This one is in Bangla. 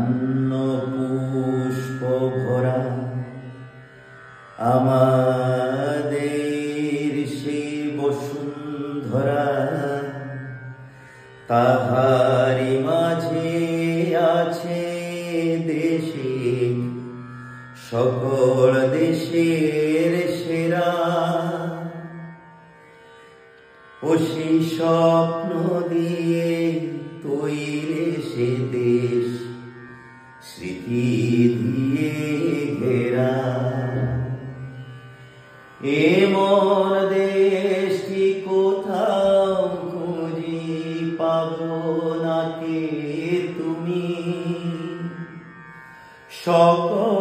অন্য পুষ্প ভরা আমাদের সেই বসুন্ধরা, তাহারি মাঝে আছে দেশে সকল দেশের সেরা। ও সেই স্বপ্ন দিয়ে তৈরি সে দেশ স্মৃতি দিয়ে ঘেরা। এমন দেশটি কোথাও খুঁজি পাবো না কে তুমি, সকল